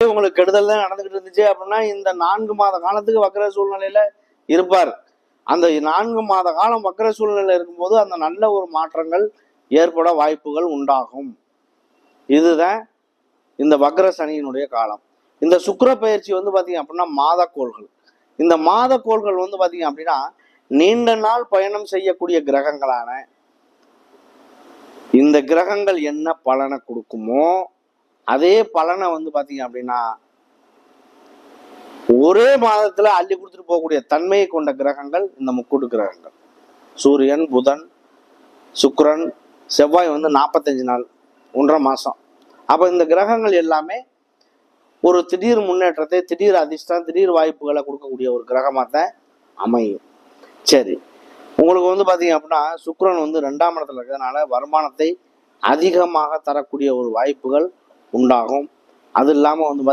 உங்களுக்கு கெடுதல் தான் நடந்துகிட்டு இருந்துச்சு அப்படின்னா இந்த 4 மாத காலத்துக்கு வக்கர சூழ்நிலையில இருப்பார். அந்த 4 மாத காலம் வக்கர சூழ்நிலையில இருக்கும்போது அந்த நல்ல ஒரு மாற்றங்கள் ஏற்பட வாய்ப்புகள் உண்டாகும். இதுதான் இந்த வக்ர சனியினுடைய காலம். இந்த சுக்கிர பயிற்சி வந்து பாத்தீங்க அப்படின்னா மாதக்கோள்கள். இந்த மாதக்கோள்கள் வந்து பாத்தீங்க அப்படின்னா நீண்ட நாள் பயணம் செய்யக்கூடிய கிரகங்களான இந்த கிரகங்கள் என்ன பலனை கொடுக்குமோ அதே பலனை வந்து பாத்தீங்க அப்படின்னா ஒரே மாதத்துல அள்ளி கொடுத்துட்டு போகக்கூடிய தன்மையை கொண்ட கிரகங்கள் இந்த முக்கூட்டு கிரகங்கள். சூரியன், புதன், சுக்கிரன், செவ்வாய் வந்து 45 நாள், 1.5 மாசம். அப்ப இந்த கிரகங்கள் எல்லாமே ஒரு திடீர் முன்னேற்றத்தை, திடீர் அதிர்ஷ்டம், திடீர் வாய்ப்புகளை கொடுக்கக்கூடிய ஒரு கிரகமாக தான் அமையும். சரி, உங்களுக்கு வந்து பாத்தீங்க அப்படின்னா சுக்கிரன் வந்து 2ஆம் இடத்துல இருக்கிறதுனால வருமானத்தை அதிகமாக தரக்கூடிய ஒரு வாய்ப்புகள் உண்டாகும். அது இல்லாம வந்து